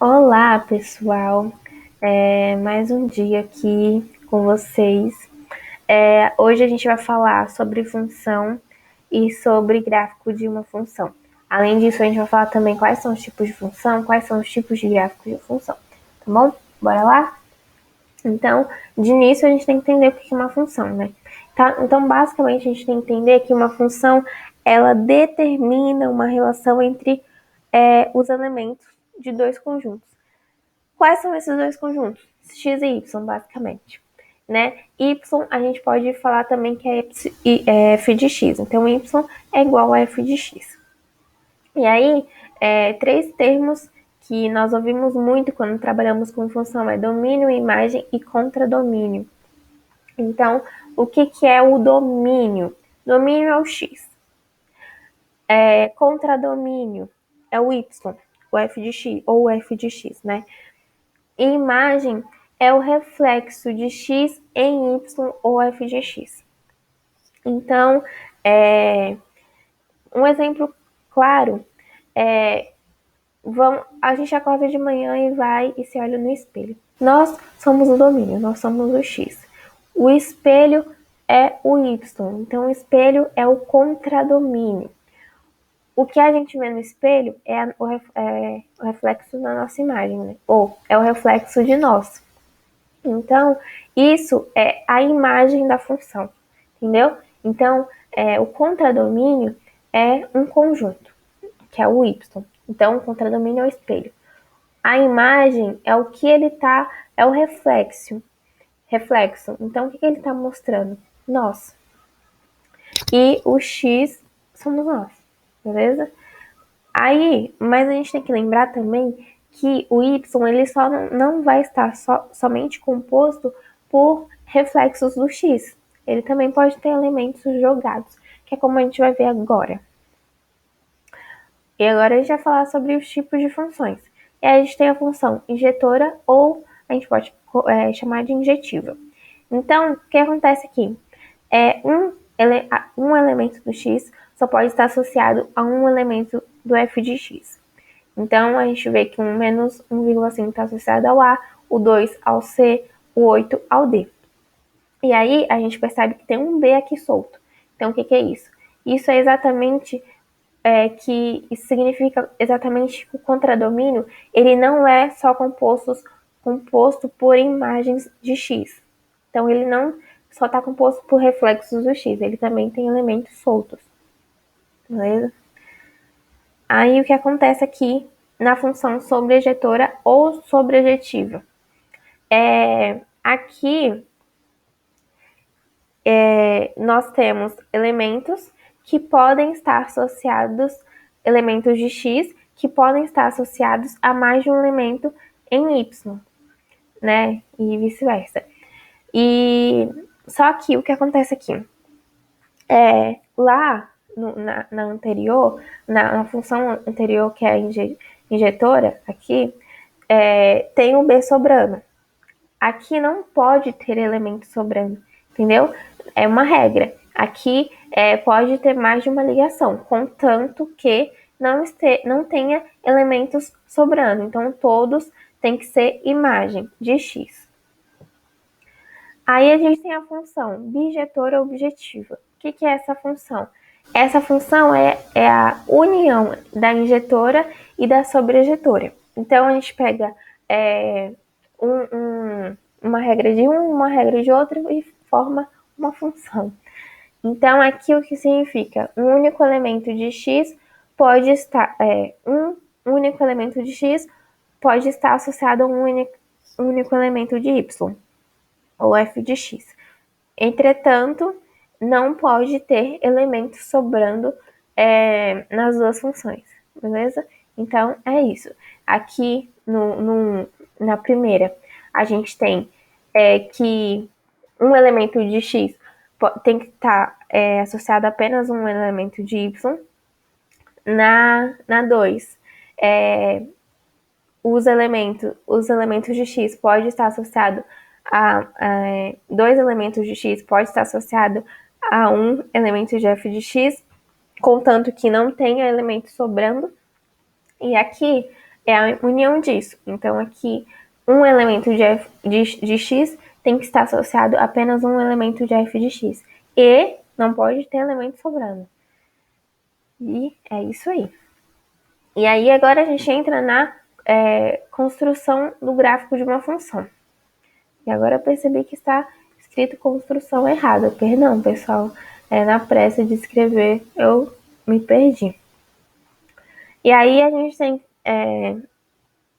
Olá, pessoal! Mais um dia aqui com vocês. Hoje a gente vai falar sobre função e sobre gráfico de uma função. Além disso, a gente vai falar também quais são os tipos de função, quais são os tipos de gráfico de função. Tá bom? Bora lá? Então, de início, a gente tem que entender o que é uma função, né? Tá? Então, basicamente, a gente tem que entender que uma função ela determina uma relação entre os elementos de dois conjuntos. Quais são esses dois conjuntos? X e Y, basicamente. Né? Y a gente pode falar também que é f de x. Então, y é igual a f de x. E aí, três termos que nós ouvimos muito quando trabalhamos com função é domínio, imagem e contradomínio. Então, o que é o domínio? Domínio é o x. Contradomínio é o y, o f de x, ou o f de x, né? E imagem é o reflexo de x em y ou f de x. Então, um exemplo claro é a gente acorda de manhã e vai e se olha no espelho. Nós somos o domínio, nós somos o x. O espelho é o y, então o espelho é o contradomínio. O que a gente vê no espelho é o reflexo da nossa imagem, né? Ou é o reflexo de nós. Então, isso é a imagem da função, entendeu? Então, o contradomínio é um conjunto, que é o y. Então, o contradomínio é o espelho. A imagem é o que ele tá, é o reflexo. Então, o que ele está mostrando? Nós. E o x somos nós, beleza? Aí, mas a gente tem que lembrar também que o y ele só não vai estar somente composto por reflexos do x. Ele também pode ter elementos jogados, que é como a gente vai ver agora. E agora a gente vai falar sobre os tipos de funções. E aí a gente tem a função injetora ou a gente pode chamar de injetiva. Então, o que acontece aqui? Um elemento do x só pode estar associado a um elemento do f de x. Então, a gente vê que um menos 1,5 está associado ao A, o 2 ao C, o 8 ao D. E aí, a gente percebe que tem um B aqui solto. Então, o que é isso? Isso é exatamente que isso significa exatamente que o contradomínio ele não é só composto por imagens de X. Então, ele não só está composto por reflexos do X, ele também tem elementos soltos. Beleza? Aí, o que acontece aqui na função sobrejetora ou sobrejetiva? Aqui, nós temos elementos que podem estar associados, elementos de x, que podem estar associados a mais de um elemento em y, né? E vice-versa. E só que o que acontece aqui? Lá na anterior, na função anterior, que é a injetora, aqui, tem um B sobrando. Aqui não pode ter elemento sobrando, entendeu? É uma regra. Aqui pode ter mais de uma ligação, contanto que não tenha elementos sobrando. Então, todos têm que ser imagem de x. Aí a gente tem a função bijetora objetiva. O que é essa função? Essa função é a união da injetora e da sobrejetora. Então, a gente pega uma regra de um, uma regra de outro e forma uma função. Então, aqui o que significa? Um único elemento de x pode estar um único elemento de x pode estar associado a um único elemento de y, ou f de x. Entretanto, não pode ter elementos sobrando nas duas funções, beleza? Então, é isso. Aqui, na primeira, a gente tem que um elemento de x tem que estar associado a apenas um elemento de y. Na 2, os elementos de x pode estar associado a dois elementos de x, pode estar associado a um elemento de f de x, contanto que não tenha elemento sobrando. E aqui, é a união disso. Então, aqui, um elemento de x tem que estar associado a apenas um elemento de f de x. E não pode ter elemento sobrando. E é isso aí. E aí, agora a gente entra na construção do gráfico de uma função. E agora eu percebi que está escrito construção errada. Perdão, pessoal. Na pressa de escrever, eu me perdi. E aí, a gente tem que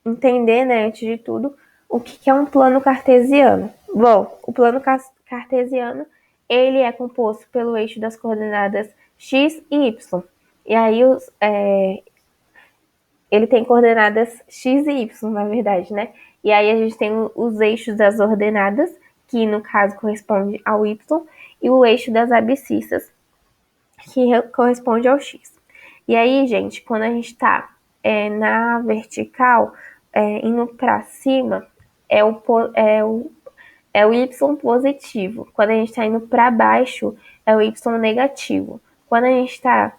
entender, né, antes de tudo, o que é um plano cartesiano. Bom, o plano cartesiano, ele é composto pelo eixo das coordenadas x e y. E aí, ele tem coordenadas x e y, na verdade, né? E aí a gente tem os eixos das ordenadas, que no caso corresponde ao y, e o eixo das abscissas, que corresponde ao x. E aí, gente, quando a gente está na vertical, indo para cima, é o y positivo. Quando a gente está indo para baixo, é o y negativo. Quando a gente está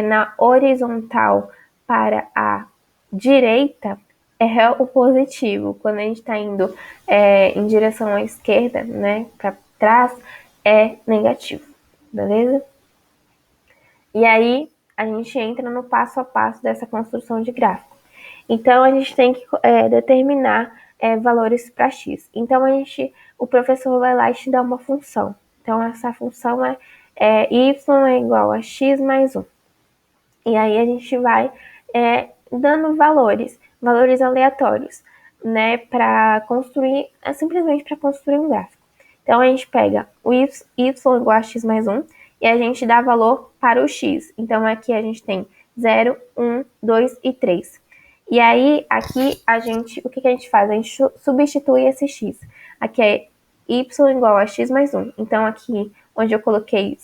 na horizontal para a direita, é o positivo. Quando a gente está indo em direção à esquerda, né, para trás, é negativo. Beleza? E aí, a gente entra no passo a passo dessa construção de gráfico. Então, a gente tem que determinar valores para x. Então, o professor vai lá e te dá uma função. Então, essa função y é igual a x mais 1. E aí, a gente vai dando valores aleatórios, né, para construir, simplesmente para construir um gráfico. Então, a gente pega o y igual a x mais 1 e a gente dá valor para o x. Então, aqui a gente tem 0, 1, 2 e 3. E aí, aqui, o que a gente faz? A gente substitui esse x. Aqui é y igual a x mais 1. Então, aqui, onde eu coloquei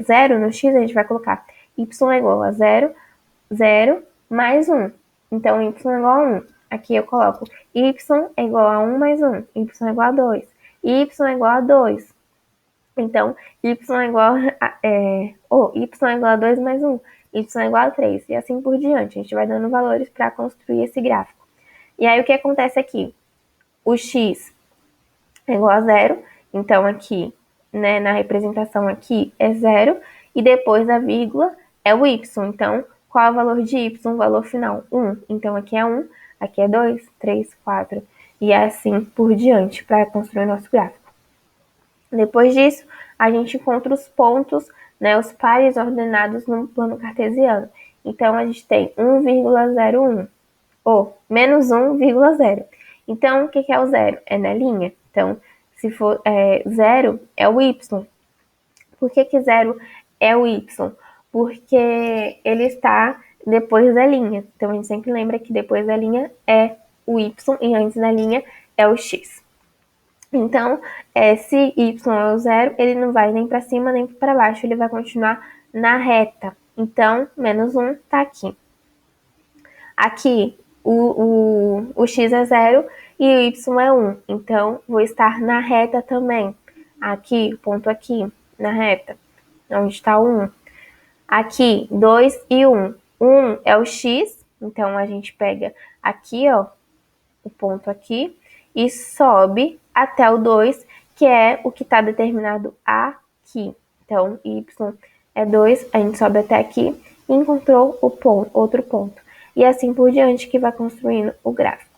0 no x, a gente vai colocar y é igual a 0, 0 mais 1. Então, y é igual a 1. Aqui eu coloco y é igual a 1 mais 1. Y é igual a 2. Y é igual a 2. Então, y é igual y é igual a 2 mais 1. Y é igual a 3. E assim por diante. A gente vai dando valores para construir esse gráfico. E aí, o que acontece aqui? O x é igual a 0. Então, aqui, né, na representação aqui, é 0. E depois da vírgula é o y. Então, qual é o valor de y? O valor final, 1. Então, aqui é 1, aqui é 2, 3, 4. E assim por diante, para construir o nosso gráfico. Depois disso, a gente encontra os pontos, né, os pares ordenados no plano cartesiano. Então, a gente tem 1,01 ou menos 1,0. Então, o que é o zero? É na linha. Então, se for 0, é o y. Por que 0 é o y? Porque ele está depois da linha. Então, a gente sempre lembra que depois da linha é o y e antes da linha é o x. Então, se y é o 0, ele não vai nem para cima nem para baixo, ele vai continuar na reta. Então, menos 1 está aqui. Aqui, o x é 0 e o y é 1. Então, vou estar na reta também. Aqui, ponto aqui, na reta, onde está o 1. Aqui, 2 e 1. 1 é o x, então a gente pega aqui, ó, o ponto aqui, e sobe até o 2, que é o que está determinado aqui. Então, y é 2, a gente sobe até aqui e encontrou o ponto, outro ponto. E assim por diante que vai construindo o gráfico.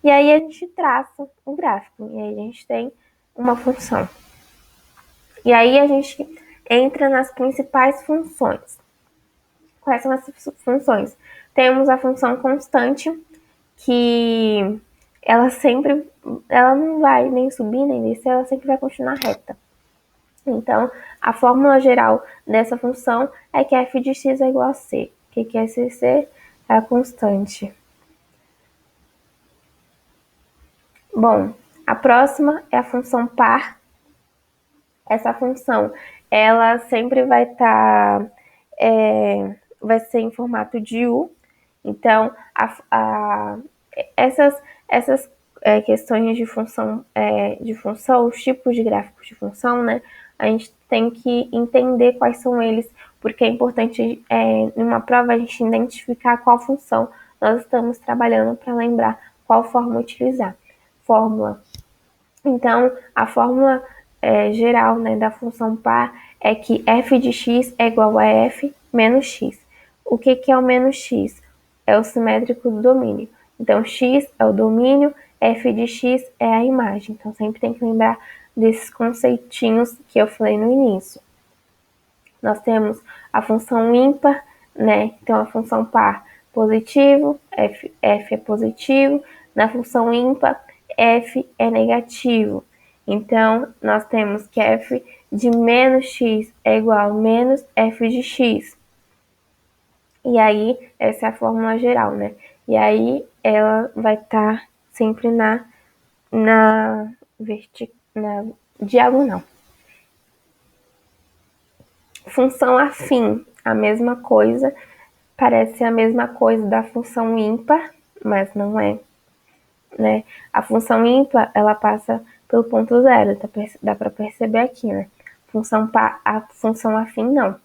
E aí a gente traça o gráfico, e aí a gente tem uma função. E aí a gente entra nas principais funções. Quais são essas funções? Temos a função constante, que ela não vai nem subir nem descer, ela sempre vai continuar reta. Então, a fórmula geral dessa função é que f de x é igual a c. O que é c? É a constante. Bom, a próxima é a função par. Essa função, ela sempre vai estar, vai ser em formato de U. Então, essas questões de função, os tipos de gráficos de função, né? A gente tem que entender quais são eles, porque é importante, em uma prova, a gente identificar qual função nós estamos trabalhando para lembrar qual fórmula utilizar. Fórmula. Então, a fórmula geral, né, da função par é que f de x é igual a f menos x. O que é o menos x? É o simétrico do domínio. Então, x é o domínio, f de x é a imagem. Então, sempre tem que lembrar desses conceitinhos que eu falei no início. Nós temos a função ímpar, né? Então, a função par positivo, f é positivo. Na função ímpar, f é negativo. Então, nós temos que f de menos x é igual a menos f de x. E aí, essa é a fórmula geral, né? E aí, ela vai estar sempre na diagonal. Função afim, a mesma coisa, parece a mesma coisa da função ímpar, mas não é, né? A função ímpar, ela passa pelo ponto zero, dá para perceber aqui, né? A função afim, não,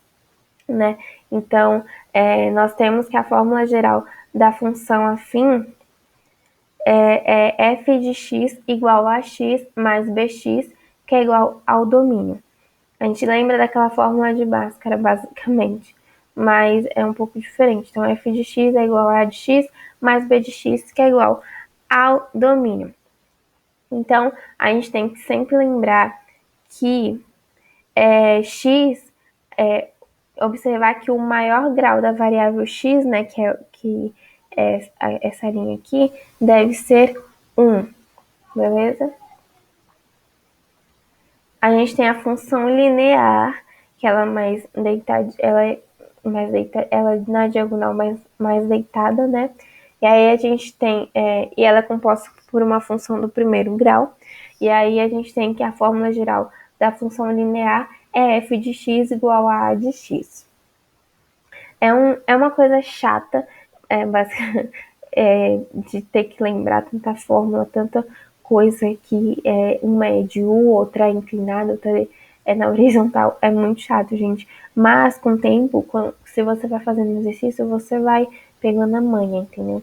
né? Então, nós temos que a fórmula geral da função afim é f de x igual a x mais bx, que é igual ao domínio. A gente lembra daquela fórmula de Bhaskara, basicamente, mas é um pouco diferente. Então, f de x é igual a a de x mais b de x, que é igual ao domínio. Então, a gente tem que sempre lembrar que x, observar que o maior grau da variável x, né, que é essa linha aqui, deve ser 1, beleza? A gente tem a função linear, que ela é mais deitada, ela é na diagonal mais deitada, né? E aí a gente tem, e ela é composta por uma função do primeiro grau. E aí a gente tem que a fórmula geral da função linear é f de x igual a de x. É uma coisa chata, de ter que lembrar tanta fórmula, tanta coisa que uma é de U, outra é inclinada, outra é na horizontal. É muito chato, gente. Mas com o tempo, se você vai fazendo exercício, você vai pegando a manha, entendeu?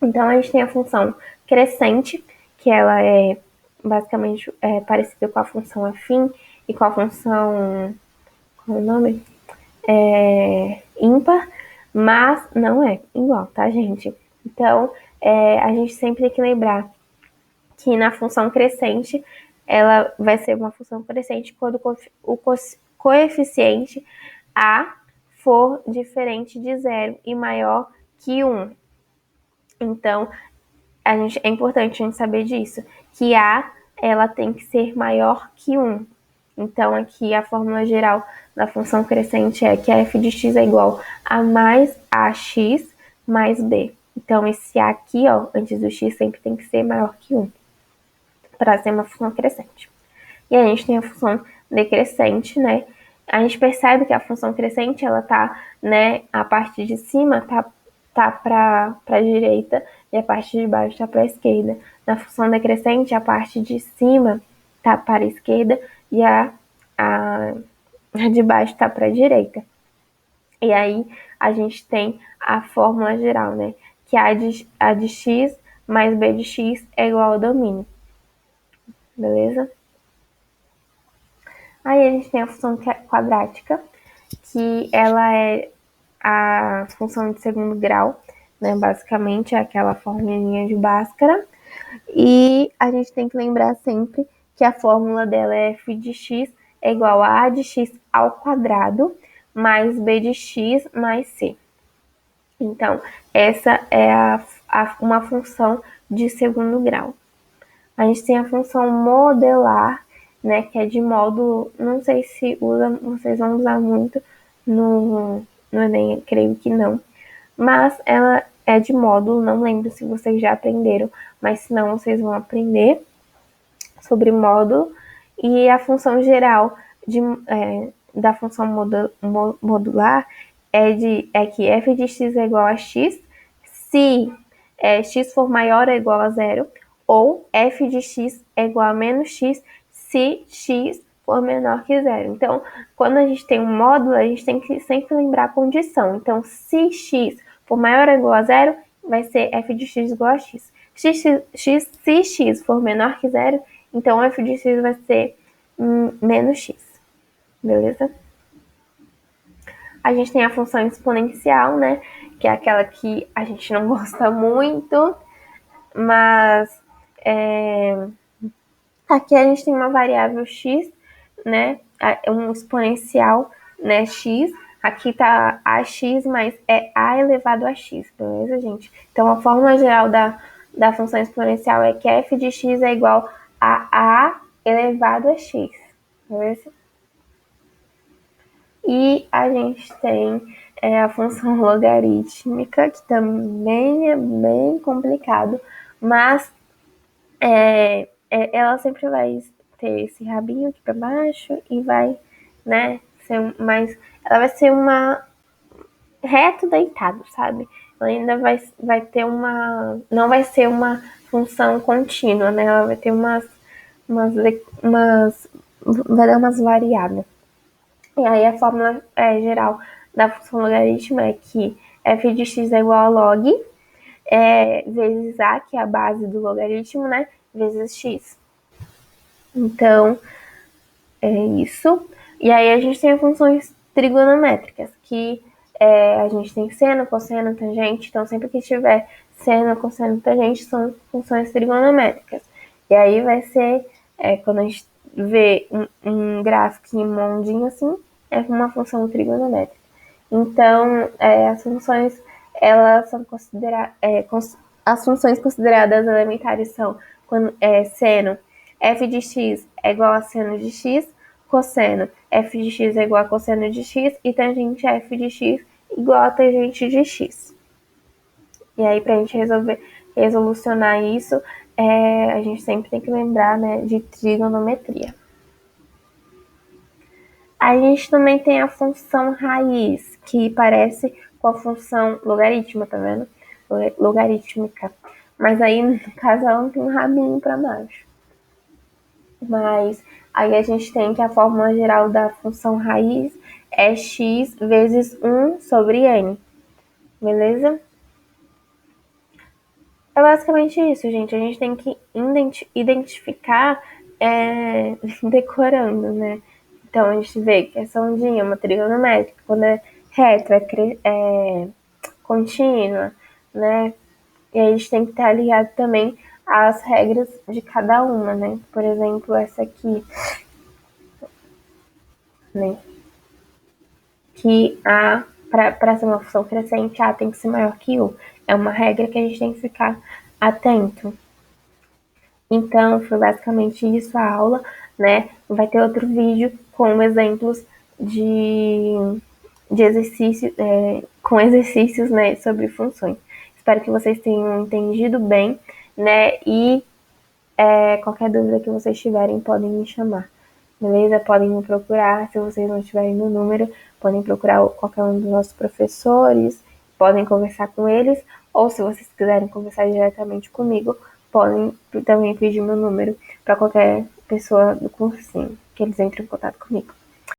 Então a gente tem a função crescente, que ela é basicamente parecida com a função afim e com a função, qual é o nome? Ímpar, mas não é igual, tá, gente? Então, a gente sempre tem que lembrar que na função crescente, ela vai ser uma função crescente quando o coeficiente a for diferente de zero e maior que 1. Então, é importante a gente saber disso, que a ela tem que ser maior que 1. Então, aqui a fórmula geral da função crescente é que a f de x é igual a mais ax mais b. Então, esse a aqui, ó, antes do x, sempre tem que ser maior que 1, para ser uma função crescente. E a gente tem a função decrescente, né? A gente percebe que a função crescente, ela tá, né, a parte de cima tá para a direita e a parte de baixo tá para a esquerda. Na função decrescente, a parte de cima tá para a esquerda e a de baixo tá para a direita. E aí a gente tem a fórmula geral, né? Que a de x mais b de x é igual ao domínio. Beleza? Aí a gente tem a função quadrática, que ela é a função de segundo grau, né? Basicamente é aquela formulinha de Bhaskara. E a gente tem que lembrar sempre que a fórmula dela é f de x é igual a de x ao quadrado mais b de x mais c. Então, essa é uma função de segundo grau. A gente tem a função modelar, né, que é de módulo, não sei se vocês vão usar muito no Enem, creio que não, mas ela é de módulo, não lembro se vocês já aprenderam, mas se não, vocês vão aprender sobre módulo. E a função geral da função modular é que f de x é igual a x se x for maior ou igual a zero, ou f de x é igual a menos x se x for menor que zero. Então, quando a gente tem um módulo, a gente tem que sempre lembrar a condição. Então, se x for maior ou igual a zero, vai ser f de x igual a x. Se x for menor que zero, então f de x vai ser menos x, beleza? A gente tem a função exponencial, né, que é aquela que a gente não gosta muito, mas aqui a gente tem uma variável x, né, um exponencial, né, x. Aqui tá ax, mas é a elevado a x, beleza, gente? Então, a fórmula geral da função exponencial é que f de x é igual a elevado a x, beleza? E a gente tem a função logarítmica, que também é bem complicado, mas ela sempre vai ter esse rabinho aqui para baixo e vai, né, ser mais... Ela vai ser uma reto deitado, sabe? Ela ainda vai ter uma... Não vai ser uma função contínua, né? Ela vai ter umas vai dar umas variadas. E aí a fórmula geral da função logaritmo é que f de x é igual a log vezes a, que é a base do logaritmo, né? Vezes x. Então, é isso. E aí a gente tem as funções trigonométricas, que a gente tem seno, cosseno, tangente. Então, sempre que tiver seno, cosseno, tangente, são funções trigonométricas. E aí vai ser, quando a gente vê um gráfico em mondinho assim, é uma função trigonométrica. Então, as funções, elas são consideradas, as funções consideradas elementares são seno, f de x é igual a seno de x, cosseno, f de x é igual a cosseno de x, e tangente f de x igual a tangente de x. E aí, para a gente resolucionar isso, a gente sempre tem que lembrar, né, de trigonometria. A gente também tem a função raiz, que parece com a função logarítmica, tá vendo? Logarítmica. Mas aí, no caso, ela não tem um rabinho para baixo. Mas aí a gente tem que a fórmula geral da função raiz é x vezes 1 sobre n. Beleza? É basicamente isso, gente. A gente tem que identificar decorando, né? Então, a gente vê que essa ondinha é uma trigonométrica. Quando é reto, é contínua, né? E aí a gente tem que estar ligado também às regras de cada uma, né? Por exemplo, essa aqui, né? Que A, para ser uma função crescente, A tem que ser maior que U. É uma regra que a gente tem que ficar atento. Então, foi basicamente isso a aula, né? Vai ter outro vídeo com exemplos de exercício, com exercícios, né, sobre funções. Espero que vocês tenham entendido bem, né? E qualquer dúvida que vocês tiverem, podem me chamar, beleza? Podem me procurar, se vocês não tiverem meu número, podem procurar qualquer um dos nossos professores, podem conversar com eles, ou se vocês quiserem conversar diretamente comigo, podem também pedir meu número para qualquer pessoa do cursinho, que eles entrem em contato comigo.